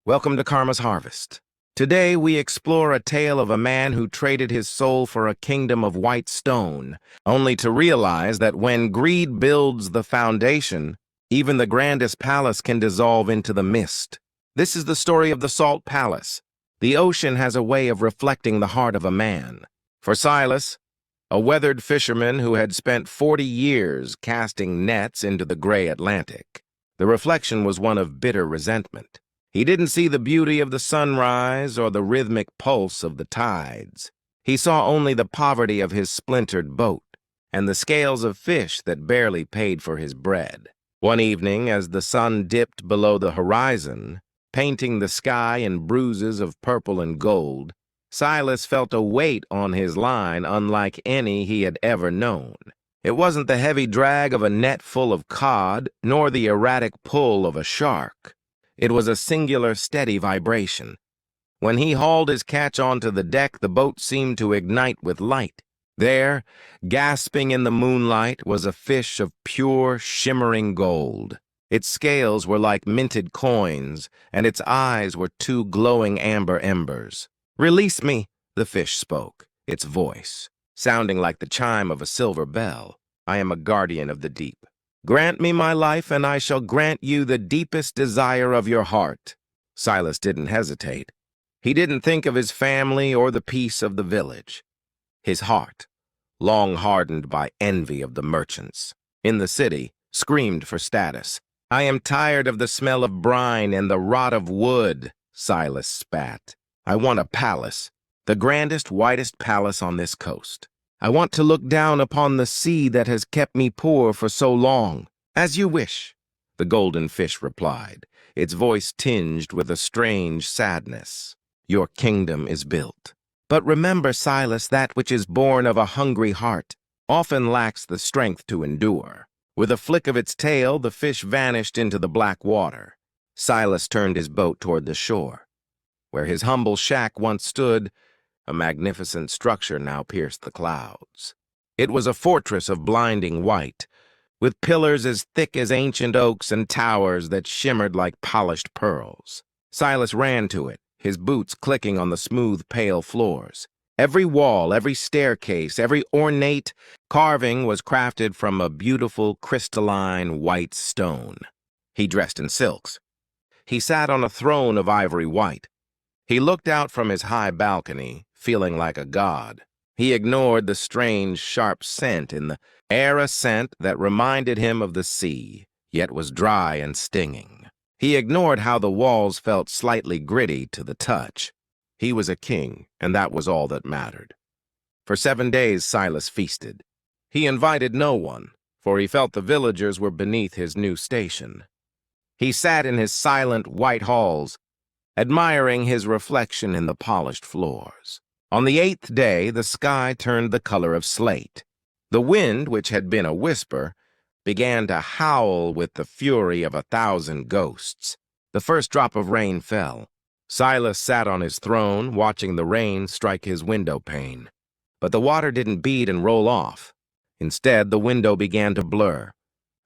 Welcome to Karma's Harvest. Today we explore a tale of a man who traded his soul for a kingdom of white stone, only to realize that when greed builds the foundation, even the grandest palace can dissolve into the mist. This is the story of the Salt Palace. The ocean has a way of reflecting the heart of a man. For Silas, a weathered fisherman who had spent 40 years casting nets into the gray Atlantic, the reflection was one of bitter resentment. He didn't see the beauty of the sunrise or the rhythmic pulse of the tides. He saw only the poverty of his splintered boat and the scales of fish that barely paid for his bread. One evening, as the sun dipped below the horizon, painting the sky in bruises of purple and gold, Silas felt a weight on his line unlike any he had ever known. It wasn't the heavy drag of a net full of cod, nor the erratic pull of a shark. It was a singular, steady vibration. When he hauled his catch onto the deck, the boat seemed to ignite with light. There, gasping in the moonlight, was a fish of pure, shimmering gold. Its scales were like minted coins, and its eyes were two glowing amber embers. "Release me," the fish spoke, its voice sounding like the chime of a silver bell. "I am a guardian of the deep. Grant me my life, and I shall grant you the deepest desire of your heart." Silas didn't hesitate. He didn't think of his family or the peace of the village. His heart, long hardened by envy of the merchants in the city, screamed for status. "I am tired of the smell of brine and the rot of wood," Silas spat. "I want a palace, the grandest, whitest palace on this coast. I want to look down upon the sea that has kept me poor for so long." "As you wish," the golden fish replied, its voice tinged with a strange sadness. "Your kingdom is built. But remember, Silas, that which is born of a hungry heart often lacks the strength to endure." With a flick of its tail, the fish vanished into the black water. Silas turned his boat toward the shore. Where his humble shack once stood, a magnificent structure now pierced the clouds. It was a fortress of blinding white, with pillars as thick as ancient oaks and towers that shimmered like polished pearls. Silas ran to it, his boots clicking on the smooth, pale floors. Every wall, every staircase, every ornate carving was crafted from a beautiful, crystalline white stone. He dressed in silks. He sat on a throne of ivory white. He looked out from his high balcony, feeling like a god. He ignored the strange, sharp scent in the air, a scent that reminded him of the sea, yet was dry and stinging. He ignored how the walls felt slightly gritty to the touch. He was a king, and that was all that mattered. For 7 days, Silas feasted. He invited no one, for he felt the villagers were beneath his new station. He sat in his silent white halls, admiring his reflection in the polished floors. On the 8th day, the sky turned the color of slate. The wind, which had been a whisper, began to howl with the fury of 1,000 ghosts. The first drop of rain fell. Silas sat on his throne, watching the rain strike his window pane. But the water didn't bead and roll off. Instead, the window began to blur.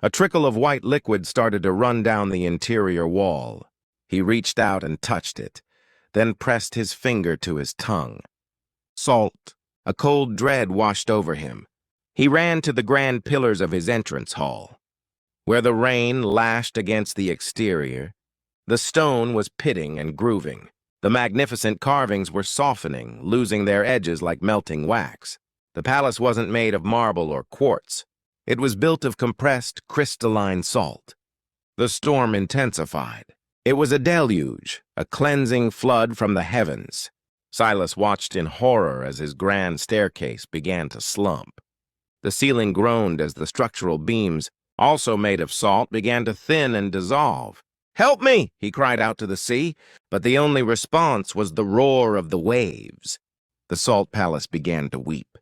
A trickle of white liquid started to run down the interior wall. He reached out and touched it, then pressed his finger to his tongue. Salt. A cold dread washed over him. He ran to the grand pillars of his entrance hall. Where the rain lashed against the exterior, the stone was pitting and grooving. The magnificent carvings were softening, losing their edges like melting wax. The palace wasn't made of marble or quartz. It was built of compressed, crystalline salt. The storm intensified. It was a deluge, a cleansing flood from the heavens. Silas watched in horror as his grand staircase began to slump. The ceiling groaned as the structural beams, also made of salt, began to thin and dissolve. "Help me!" he cried out to the sea, but the only response was the roar of the waves. The Salt Palace began to weep.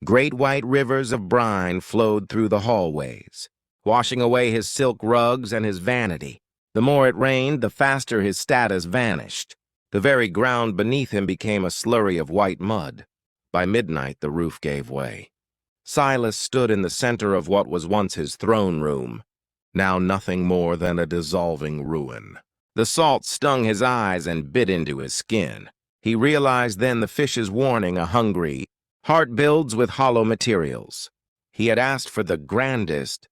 Great white rivers of brine flowed through the hallways, washing away his silk rugs and his vanity. The more it rained, the faster his status vanished. The very ground beneath him became a slurry of white mud. By midnight, the roof gave way. Silas stood in the center of what was once his throne room, now nothing more than a dissolving ruin. The salt stung his eyes and bit into his skin. He realized then the fish's warning, a hungry heart builds with hollow materials. He had asked for the grandest,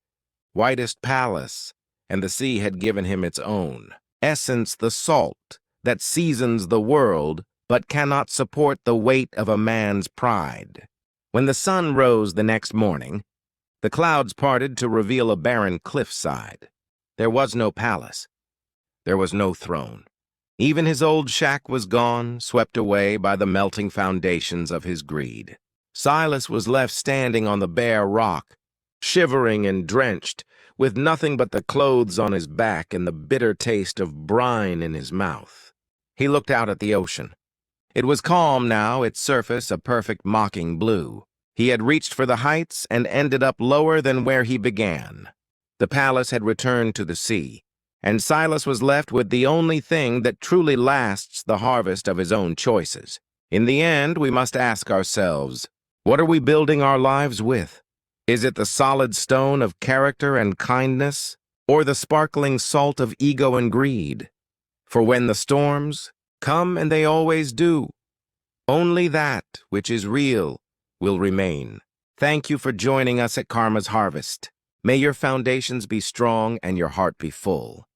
whitest palace, and the sea had given him its own essence, the salt that seasons the world but cannot support the weight of a man's pride. When the sun rose the next morning, the clouds parted to reveal a barren cliffside. There was no palace. There was no throne. Even his old shack was gone, swept away by the melting foundations of his greed. Silas was left standing on the bare rock, shivering and drenched, with nothing but the clothes on his back and the bitter taste of brine in his mouth. He looked out at the ocean. It was calm now, its surface a perfect mocking blue. He had reached for the heights and ended up lower than where he began. The palace had returned to the sea, and Silas was left with the only thing that truly lasts, the harvest of his own choices. In the end, we must ask ourselves, what are we building our lives with? Is it the solid stone of character and kindness, or the sparkling salt of ego and greed? For when the storms come, and they always do, only that which is real will remain. Thank you for joining us at Karma's Harvest. May your foundations be strong and your heart be full.